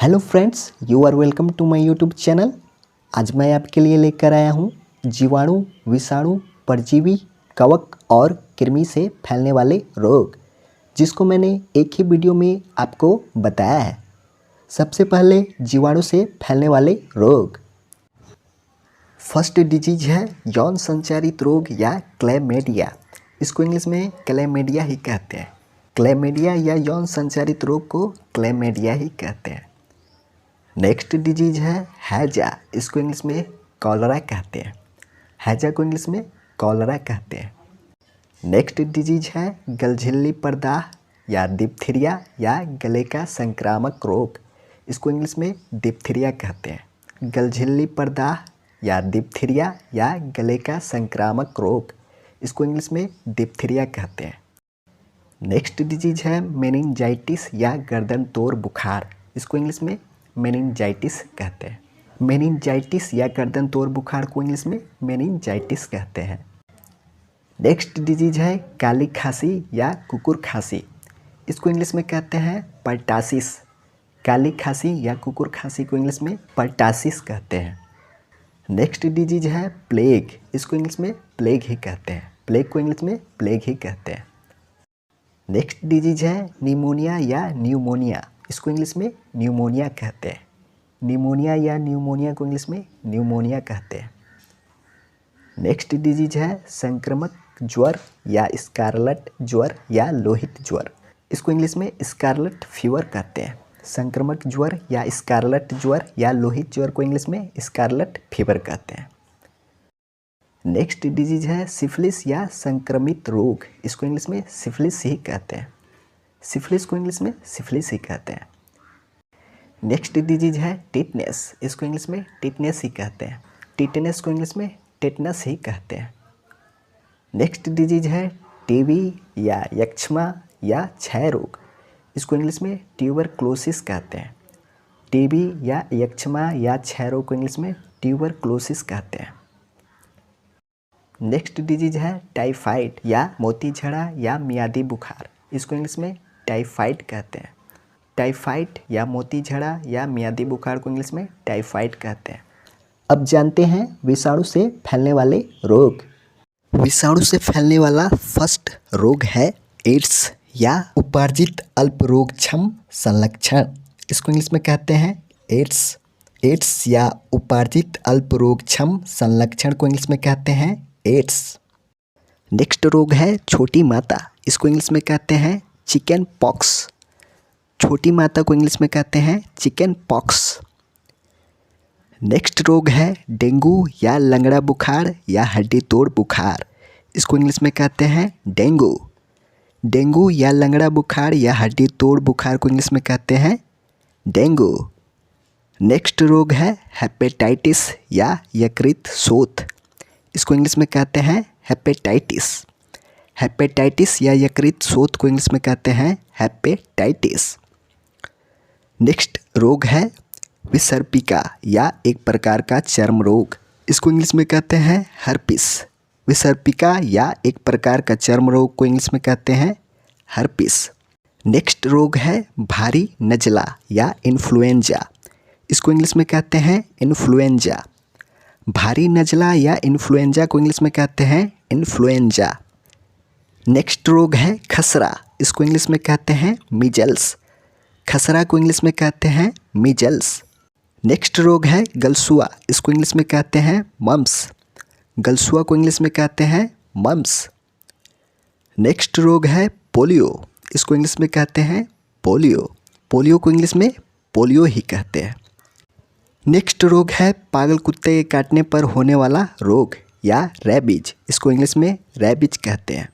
Hello friends, you are welcome to my YouTube channel. आज मैं आपके लिए लेकर आया हूँ जीवाणु, विषाणु, परजीवी, कवक और कृमि से फैलने वाले रोग, जिसको मैंने एक ही वीडियो में आपको बताया है। सबसे पहले जीवाणु से फैलने वाले रोग। फर्स्ट डिजीज है यौन संचारित रोग या क्लैमिडिया। इसको इंग्लिश में क्लैमिडिया ही कहते हैं। क्लैमिडिया या यौन संचारित रोग को क्लैमिडिया ही कहते हैं। नेक्स्ट डिजीज है हैजा। इसको इंग्लिश में कॉलरा कहते हैं। हैजा को इंग्लिश में कॉलरा कहते हैं। नेक्स्ट डिजीज है गलझिल्ली प्रदाह या डिप्थीरिया या गले का संक्रामक रोग। इसको इंग्लिश में डिप्थीरिया कहते हैं। गलझिल्ली प्रदाह या डिप्थीरिया या गले का संक्रामक रोग, इसको इंग्लिश में डिप्थीरिया कहते हैं। नेक्स्ट डिजीज है मेनिंजाइटिस या गर्दन तोड़ बुखार। इसको इंग्लिश में मेनिंजाइटिस कहते हैं। मेनिंजाइटिस या गर्दन तोड़ बुखार को इंग्लिश में मेनिंजाइटिस कहते हैं। नेक्स्ट डिजीज है काली खांसी या कुकुर खांसी। इसको इंग्लिश में कहते हैं पर्टासिस। काली खांसी या कुकुर खांसी को इंग्लिश में पर्टासिस कहते हैं। नेक्स्ट डिजीज है प्लेग। इसको इंग्लिश में प्लेग ही कहते हैं। प्लेग को इंग्लिश में प्लेग ही कहते हैं। नेक्स्ट डिजीज है निमोनिया या न्यूमोनिया। इसको इंग्लिश में न्यूमोनिया कहते हैं। निमोनिया या न्यूमोनिया को इंग्लिश में न्यूमोनिया कहते हैं। नेक्स्ट डिजीज है संक्रामक ज्वर या स्कारलेट ज्वर या लोहित ज्वर। इसको इंग्लिश में स्कारलेट फीवर कहते हैं। संक्रामक ज्वर या स्कारलेट ज्वर या लोहित ज्वर को इंग्लिश में स्कारलेट फीवर कहते हैं। नेक्स्ट डिजीज है सिफिलिस या संक्रमित रोग। इसको इंग्लिश में सिफिलिस ही कहते हैं। सिफिलिस को इंग्लिश में सिफिलिस ही कहते हैं। नेक्स्ट डिजीज है टिटनेस। इसको इंग्लिश में टिटनेस ही कहते हैं। टिटनेस को इंग्लिश में टेटनस ही कहते हैं। नेक्स्ट डिजीज है टीबी या यक्ष्मा या क्षय रोग। इसको इंग्लिश में ट्यूबरक्लोसिस कहते हैं। टीबी या यक्ष्मा या क्षय रोग को इंग्लिश में ट्यूबरक्लोसिस कहते हैं। नेक्स्ट डिजीज है टाइफाइड या मोती झड़ा या मियादी बुखार। इसको इंग्लिश में टाइफाइड कहते हैं। टाइफाइड या मोती झड़ा या मियादी बुखार को इंग्लिश में टाइफाइड कहते हैं। अब जानते हैं विषाणु से फैलने वाले रोग। विषाणु से फैलने वाला फर्स्ट रोग है एड्स या उपार्जित अल्परोगक्षम संलक्षण। इसको इंग्लिश में कहते हैं एड्स। एड्स या उपार्जित अल्परोगक्षम संलक्षण को इंग्लिश में कहते हैं एड्स। नेक्स्ट रोग है छोटी माता। इसको इंग्लिश में कहते हैं चिकन पॉक्स। छोटी माता को इंग्लिश में कहते हैं चिकन पॉक्स। नेक्स्ट रोग है डेंगू या लंगड़ा बुखार या हड्डी तोड़ बुखार। इसको इंग्लिश में कहते हैं डेंगू। डेंगू या लंगड़ा बुखार या हड्डी तोड़ बुखार को इंग्लिश में कहते हैं डेंगू। नेक्स्ट रोग है हेपेटाइटिस या यकृत शोथ। इसको इंग्लिश में कहते हैं हेपेटाइटिस। हेपेटाइटिस या यकृत शोथ को इंग्लिश में कहते हैं हेपेटाइटिस। नेक्स्ट रोग है विसर्पिका या एक प्रकार का चर्म रोग। इसको इंग्लिश में कहते हैं हर्पिस। विसर्पिका या एक प्रकार का चर्म रोग को इंग्लिश में कहते हैं हर्पिस। नेक्स्ट रोग है भारी नज़ला या इन्फ्लुएंजा। इसको इंग्लिश में कहते हैं इन्फ्लुएंजा। भारी नज़ला या इन्फ्लुएंजा को इंग्लिश में कहते हैं इन्फ्लुएंजा। नेक्स्ट रोग है खसरा। इसको इंग्लिश में कहते हैं मीजल्स। खसरा को इंग्लिश में कहते हैं मीजल्स। नेक्स्ट रोग है गलसुआ। इसको इंग्लिश में कहते हैं मम्स। गलसुआ को इंग्लिश में कहते हैं मम्स। नेक्स्ट रोग है पोलियो। इसको इंग्लिश में कहते हैं पोलियो। पोलियो को इंग्लिश में पोलियो ही कहते हैं। नेक्स्ट रोग है पागल कुत्ते के काटने पर होने वाला रोग या रैबीज। इसको इंग्लिश में रैबीज कहते हैं।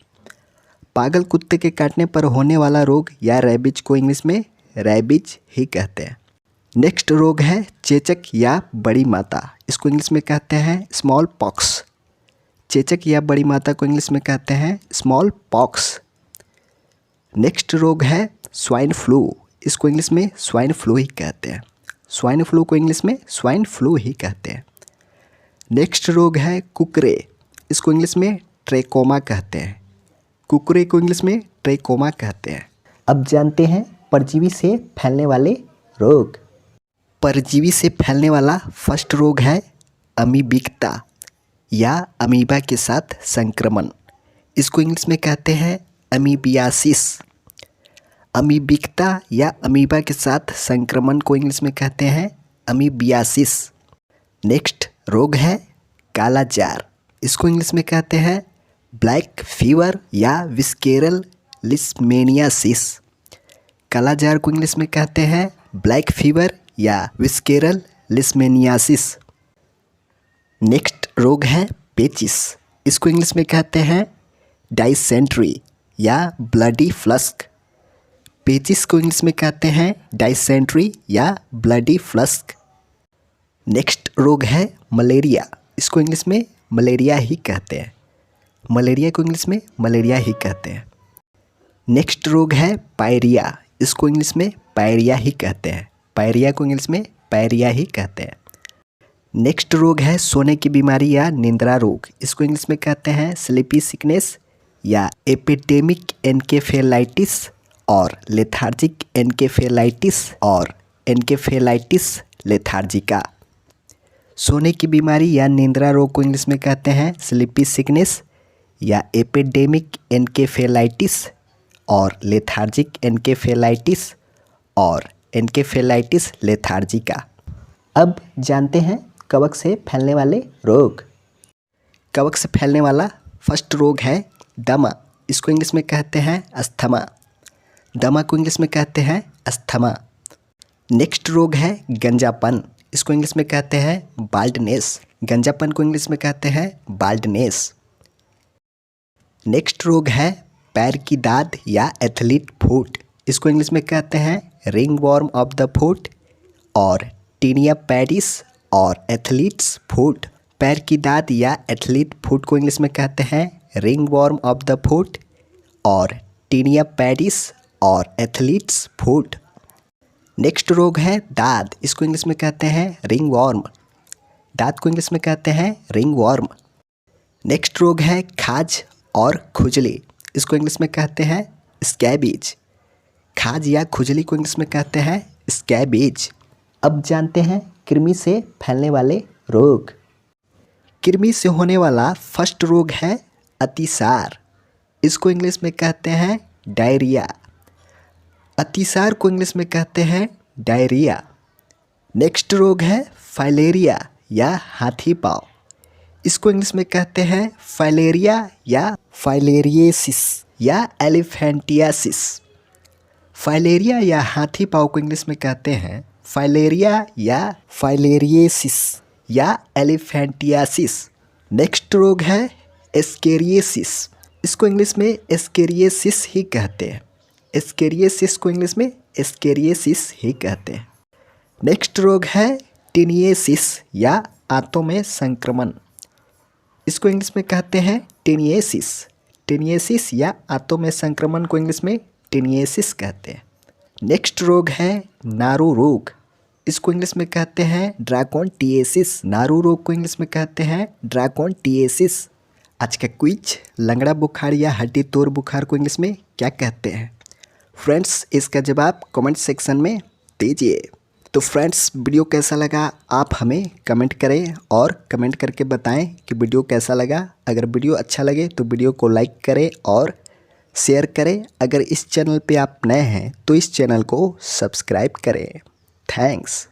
पागल कुत्ते के काटने पर होने वाला रोग या रैबीज को इंग्लिश में रैबीज ही कहते हैं। नेक्स्ट रोग है चेचक या बड़ी माता। इसको इंग्लिश में कहते हैं स्मॉल पॉक्स। चेचक या बड़ी माता को इंग्लिश में कहते हैं स्मॉल पॉक्स। नेक्स्ट रोग है स्वाइन फ्लू। इसको इंग्लिश में स्वाइन फ्लू ही कहते हैं। स्वाइन फ्लू को इंग्लिश में स्वाइन फ्लू ही कहते हैं। नेक्स्ट रोग है कुकरे। इसको इंग्लिश में ट्रेकोमा कहते हैं। कुकरे को इंग्लिश में ट्रेकोमा कहते हैं। अब जानते हैं परजीवी से फैलने वाले रोग। परजीवी से फैलने वाला फर्स्ट रोग है अमीबिकता या अमीबा के साथ संक्रमण। इसको इंग्लिश में कहते हैं अमीबियासिस। अमीबिकता या अमीबा के साथ संक्रमण को इंग्लिश में कहते हैं अमीबियासिस। नेक्स्ट रोग है काला जार। इसको इंग्लिश में कहते हैं ब्लैक फीवर या विस्केरल लिस्मेनियासिस। काला जार को इंग्लिश में कहते हैं ब्लैक फीवर या विस्केरल लिस्मेनियासिस। नेक्स्ट रोग है पेचिस। इसको इंग्लिश में कहते हैं डाइसेंट्री या ब्लडी फ्लस्क। पेचिस को इंग्लिश में कहते हैं डाइसेंट्री या ब्लडी फ्लस्क। नेक्स्ट रोग है मलेरिया। इसको इंग्लिश में मलेरिया ही कहते हैं। मलेरिया को इंग्लिश में मलेरिया ही कहते हैं। नेक्स्ट रोग है पायरिया। इसको इंग्लिश में पायरिया ही कहते हैं। पायरिया को इंग्लिश में पायरिया ही कहते हैं। नेक्स्ट रोग है सोने की बीमारी या निंद्रा रोग। इसको इंग्लिश में कहते हैं स्लीपी सिकनेस या एपिडेमिक एनकेफेलाइटिस और लेथार्जिक एनकेफेलाइटिस और एनकेफेलाइटिस लेथार्जिका। सोने की बीमारी या निंद्रा रोग को इंग्लिश में कहते हैं स्लीपी सिकनेस या एपिडेमिक एनकेफेलाइटिस और लेथार्जिक एनकेफेलाइटिस और एनकेफेलाइटिस लेथार्जिका। अब जानते हैं कवक से फैलने वाले रोग। कवक से फैलने वाला फर्स्ट रोग है दमा। इसको इंग्लिश में कहते हैं अस्थमा। दमा को इंग्लिश में कहते हैं अस्थमा। नेक्स्ट रोग है गंजापन। इसको इंग्लिश में कहते हैं बाल्डनेस। गंजापन को इंग्लिश में कहते हैं बाल्डनेस। नेक्स्ट रोग है पैर की दाद या एथलीट फुट। इसको इंग्लिश में कहते हैं ringworm of the foot और टीनिया पैडिस और एथलीट्स फुट। पैर की दाद या एथलीट फुट को इंग्लिश में कहते हैं ringworm of the foot और टीनिया पैडिस और एथलीट्स फुट। नेक्स्ट रोग है दाद। इसको इंग्लिश में कहते हैं रिंग वॉर्म। दाद को इंग्लिश में कहते हैं रिंग वॉर्म। नेक्स्ट रोग है खाज और खुजली। इसको इंग्लिश में कहते हैं स्कैबीज। खाज या खुजली को इंग्लिश में कहते हैं स्कैबीज। अब जानते हैं कृमि से फैलने वाले रोग। कृमि से होने वाला फर्स्ट रोग है अतिसार। इसको इंग्लिश में कहते हैं डायरिया। अतिसार को इंग्लिश में कहते हैं डायरिया। नेक्स्ट रोग है फाइलेरिया या हाथी पाँव। इसको इंग्लिश में कहते हैं फाइलेरिया या फाइलेरिएसिस या एलिफेंटियासिस। फाइलेरिया या हाथी पाँव को इंग्लिश में कहते हैं फाइलेरिया या फाइलेरिएसिस या एलिफेंटियासिस। नेक्स्ट रोग है एस्केरिएसिस। इसको इंग्लिश में एस्केरिएसिस ही कहते हैं। एस्केरिएसिस को इंग्लिश में एस्केरिएसिस ही कहते हैं। नेक्स्ट रोग है टेनिएसिस या आंतों में संक्रमण। इसको इंग्लिश में कहते हैं टेनिएसिस। टेनिएसिस या आंतों में संक्रमण को इंग्लिश में टेनिएसिस कहते हैं। नेक्स्ट रोग है नारू रोग। इसको इंग्लिश में कहते हैं ड्रैकोनटिएसिस। नारू रोग को इंग्लिश में कहते हैं ड्रैकोनटिएसिस। आज का क्विज, लंगड़ा बुखार या हड्डी तोड़ बुखार को इंग्लिश में क्या कहते हैं? फ्रेंड्स, इसका जवाब कमेंट सेक्शन में दीजिए। तो फ्रेंड्स, वीडियो कैसा लगा आप हमें कमेंट करें और कमेंट करके बताएं कि वीडियो कैसा लगा। अगर वीडियो अच्छा लगे तो वीडियो को लाइक करें और शेयर करें। अगर इस चैनल पे आप नए हैं तो इस चैनल को सब्सक्राइब करें। थैंक्स।